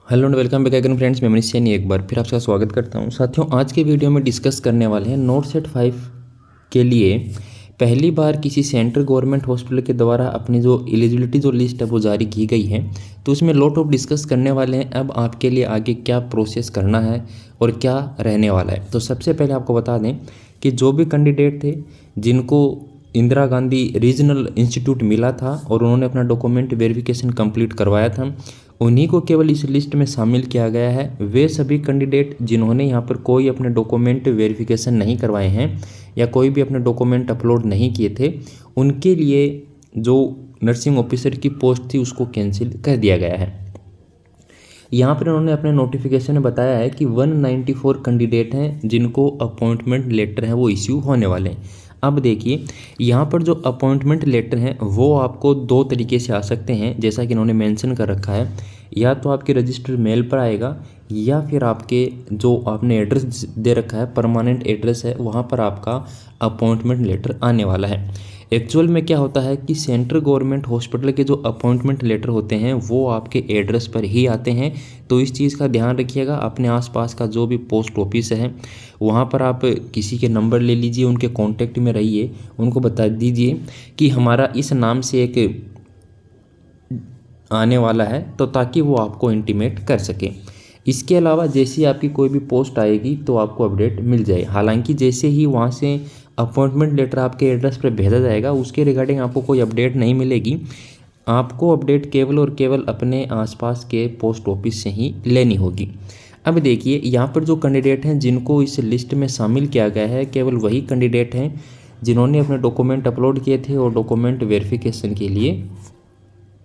Hello and welcome back again friends. मैं मनीष सैनी एक बार फिर आपका स्वागत करता हूं। साथियों, आज के वीडियो में डिस्कस करने वाले हैं नोट सेट 5 के लिए पहली बार किसी सेंट्रल गवर्नमेंट हॉस्पिटल के द्वारा अपनी जो एलिजिबिलिटी जो लिस्ट है वो जारी की गई है। तो उसमें लॉट ऑफ डिस्कस करने वाले हैं अब आपके लिए आगे क्या प्रोसेस करना है और क्या रहने वाला है। तो सबसे पहले आपको बता दें कि जो भी कैंडिडेट थे जिनको इंदिरा गांधी रीजनल इंस्टीट्यूट मिला था और उन्होंने अपना डॉक्यूमेंट वेरिफिकेशन कंप्लीट करवाया था, उन्हीं को केवल इस लिस्ट में शामिल किया गया है। वे सभी कैंडिडेट जिन्होंने यहाँ पर कोई अपने डॉक्यूमेंट वेरिफिकेशन नहीं करवाए हैं या कोई भी अपने डॉक्यूमेंट अपलोड नहीं किए थे, उनके लिए जो नर्सिंग ऑफिसर की पोस्ट थी उसको कैंसिल कर दिया गया है। यहाँ पर उन्होंने अपने नोटिफिकेशन में बताया है कि 194 कैंडिडेट हैं जिनको अपॉइंटमेंट लेटर हैं वो इश्यू होने वाले हैं। अब देखिए, यहाँ पर जो अपॉइंटमेंट लेटर हैं वो आपको दो तरीके से आ सकते हैं, जैसा कि इन्होंने मेंशन कर रखा है। या तो आपके रजिस्टर्ड मेल पर आएगा या फिर आपके जो आपने एड्रेस दे रखा है, परमानेंट एड्रेस है, वहाँ पर आपका अपॉइंटमेंट लेटर आने वाला है। एक्चुअल में क्या होता है कि सेंट्रल गवर्नमेंट हॉस्पिटल के जो अपॉइंटमेंट लेटर होते हैं वो आपके एड्रेस पर ही आते हैं। तो इस चीज़ का ध्यान रखिएगा। अपने आसपास का जो भी पोस्ट ऑफिस है वहाँ पर आप किसी के नंबर ले लीजिए, उनके कांटेक्ट में रहिए, उनको बता दीजिए कि हमारा इस नाम से एक आने वाला है, तो ताकि वो आपको इंटीमेट कर सके। इसके अलावा जैसे ही आपकी कोई भी पोस्ट आएगी तो आपको अपडेट मिल जाए। हालांकि जैसे ही वहाँ से अपॉइंटमेंट लेटर आपके एड्रेस पर भेजा जाएगा उसके रिगार्डिंग आपको कोई अपडेट नहीं मिलेगी। आपको अपडेट केवल और केवल अपने आसपास के पोस्ट ऑफिस से ही लेनी होगी। अब देखिए, यहाँ पर जो कैंडिडेट हैं जिनको इस लिस्ट में शामिल किया गया है, केवल वही कैंडिडेट हैं जिन्होंने अपने डॉक्यूमेंट अपलोड किए थे और डॉक्यूमेंट वेरिफिकेशन के लिए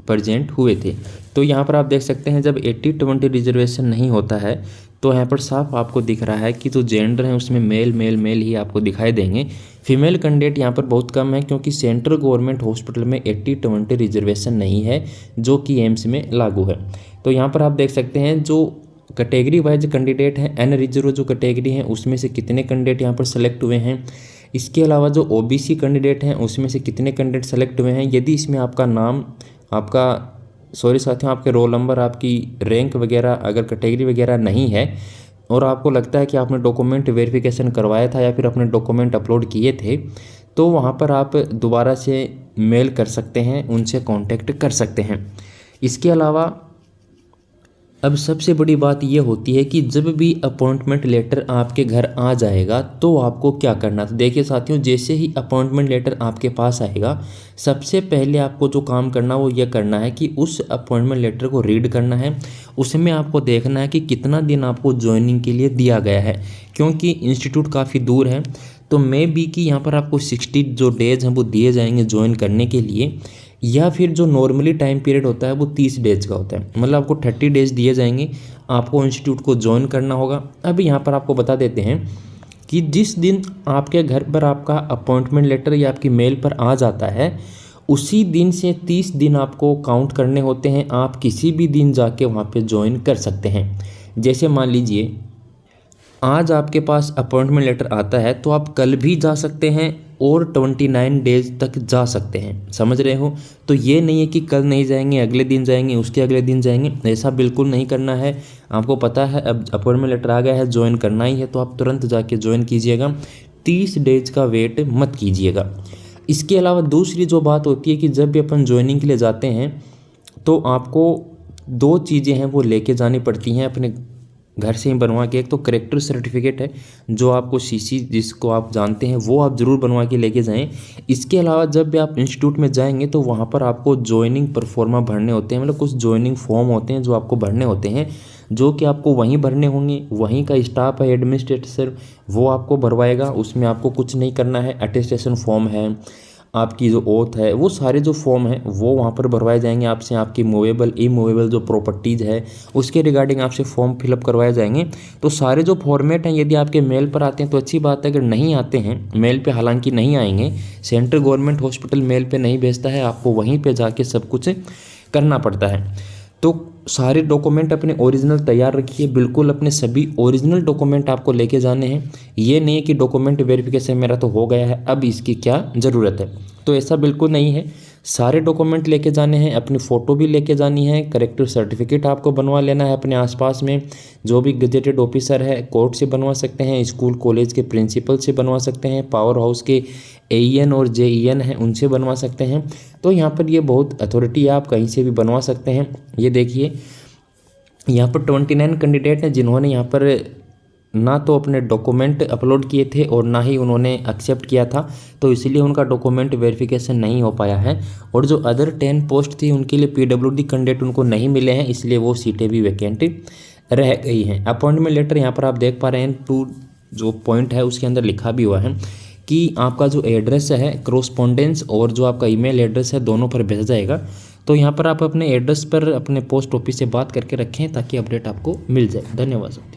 प्रेजेंट हुए थे। तो यहाँ पर आप देख सकते हैं जब 80-20 रिजर्वेशन नहीं होता है तो यहाँ पर साफ आपको दिख रहा है कि जो जेंडर है उसमें मेल मेल मेल ही आपको दिखाई देंगे। फीमेल कैंडिडेट यहाँ पर बहुत कम है क्योंकि सेंट्रल गवर्नमेंट हॉस्पिटल में 80-20 रिजर्वेशन नहीं है जो कि एम्स में लागू है। तो यहाँ पर आप देख सकते हैं जो कैटेगरी वाइज कैंडिडेट हैं, एन रिजर्व जो कैटेगरी है उसमें से कितने कैंडिडेट यहाँ पर सेलेक्ट हुए हैं। इसके अलावा जो ओबीसी कैंडिडेट हैं उसमें से कितने कैंडिडेट सेलेक्ट हुए हैं। यदि इसमें आपका नाम, साथियों, आपके रोल नंबर, आपकी रैंक वगैरह अगर कैटेगरी वगैरह नहीं है और आपको लगता है कि आपने डॉक्यूमेंट वेरिफिकेशन करवाया था या फिर अपने डॉक्यूमेंट अपलोड किए थे, तो वहाँ पर आप दोबारा से मेल कर सकते हैं, उनसे कांटेक्ट कर सकते हैं। इसके अलावा अब सबसे बड़ी बात यह होती है कि जब भी अपॉइंटमेंट लेटर आपके घर आ जाएगा तो आपको क्या करना। तो देखिए साथियों, जैसे ही अपॉइंटमेंट लेटर आपके पास आएगा सबसे पहले आपको जो काम करना वो ये करना है कि उस अपॉइंटमेंट लेटर को रीड करना है। उसमें आपको देखना है कि कितना दिन आपको ज्वाइनिंग के लिए दिया गया है, क्योंकि इंस्टीट्यूट काफ़ी दूर है। तो मे बी कि यहाँ पर आपको 60 जो डेज हैं वो दिए जाएंगे ज्वाइन करने के लिए, या फिर जो नॉर्मली टाइम पीरियड होता है वो 30 डेज का होता है। मतलब आपको 30 डेज दिए जाएंगे, आपको इंस्टीट्यूट को ज्वाइन करना होगा। अब यहाँ पर आपको बता देते हैं कि जिस दिन आपके घर पर आपका अपॉइंटमेंट लेटर या आपकी मेल पर आ जाता है उसी दिन से 30 दिन आपको काउंट करने होते हैं। आप किसी भी दिन जाके वहाँ पे ज्वाइन कर सकते हैं। जैसे मान लीजिए आज आपके पास अपॉइंटमेंट लेटर आता है तो आप कल भी जा सकते हैं और 29 डेज तक जा सकते हैं। समझ रहे हो? तो ये नहीं है कि कल नहीं जाएंगे, अगले दिन जाएंगे, उसके अगले दिन जाएंगे, ऐसा बिल्कुल नहीं करना है। आपको पता है अब अपॉइंटमेंट लेटर आ गया है, ज्वाइन करना ही है, तो आप तुरंत जाके ज्वाइन कीजिएगा। 30 डेज का वेट मत कीजिएगा। इसके अलावा दूसरी जो बात होती है कि जब भी अपन ज्वाइनिंग के लिए जाते हैं तो आपको 2 चीज़ें हैं वो लेके जानी पड़ती हैं अपने घर से ही बनवा के। एक तो करेक्टर सर्टिफिकेट है जो आपको सीसी जिसको आप जानते हैं वो आप ज़रूर बनवा के लेके जाएं। इसके अलावा जब भी आप इंस्टीट्यूट में जाएंगे तो वहाँ पर आपको ज्वाइनिंग परफॉर्मा भरने होते हैं। मतलब कुछ ज्वाइनिंग फॉर्म होते हैं जो आपको भरने होते हैं, जो कि आपको वहीं भरने होंगे। वहीं का स्टाफ है, एडमिनिस्ट्रेटर, वो आपको भरवाएगा। उसमें आपको कुछ नहीं करना है। अटेस्टेशन फॉर्म है, आपकी जो ओथ है, वो सारे जो फॉर्म हैं वो वहाँ पर भरवाए जाएंगे आपसे। आपकी मूवेबल इमूवेबल जो प्रॉपर्टीज़ है उसके रिगार्डिंग आपसे फॉर्म फिलअप करवाए जाएंगे। तो सारे जो फॉर्मेट हैं यदि आपके मेल पर आते हैं तो अच्छी बात है। अगर नहीं आते हैं मेल पे, हालांकि नहीं आएंगे, सेंट्रल गवर्नमेंट हॉस्पिटल मेल पे नहीं भेजता है, आपको वहीं पर जाके सब कुछ करना पड़ता है। तो सारे डॉक्यूमेंट अपने ओरिजिनल तैयार रखिए। बिल्कुल अपने सभी ओरिजिनल डॉक्यूमेंट आपको लेके जाने हैं। ये नहीं है कि डॉक्यूमेंट वेरिफिकेशन मेरा तो हो गया है, अब इसकी क्या ज़रूरत है, तो ऐसा बिल्कुल नहीं है। सारे डॉक्यूमेंट लेके जाने हैं, अपनी फ़ोटो भी लेके जानी है, करेक्टर सर्टिफिकेट आपको बनवा लेना है अपने आसपास में जो भी गजेटेड ऑफिसर है, कोर्ट से बनवा सकते हैं, स्कूल कॉलेज के प्रिंसिपल से बनवा सकते हैं, पावर हाउस के AEN और JEN हैं उनसे बनवा सकते हैं। तो यहाँ पर ये बहुत अथॉरिटी है, आप कहीं से भी बनवा सकते हैं। ये देखिए यहाँ पर 29 कैंडिडेट हैं जिन्होंने यहाँ पर ना तो अपने डॉक्यूमेंट अपलोड किए थे और ना ही उन्होंने एक्सेप्ट किया था, तो इसलिए उनका डॉक्यूमेंट वेरिफिकेशन नहीं हो पाया है। और जो अदर 10 पोस्ट थी उनके लिए PWD कैंडिडेट उनको नहीं मिले हैं, इसलिए वो सीटें भी वैकेंट रह गई हैं। अपॉइंटमेंट लेटर यहाँ पर आप देख पा रहे हैं 2 जो पॉइंट है उसके अंदर लिखा भी हुआ है कि आपका जो एड्रेस है कॉरस्पॉन्डेंस और जो आपका ईमेल एड्रेस है दोनों पर भेजा जाएगा। तो यहाँ पर आप अपने एड्रेस पर अपने पोस्ट ऑफिस से बात करके रखें ताकि अपडेट आपको मिल जाए। धन्यवाद।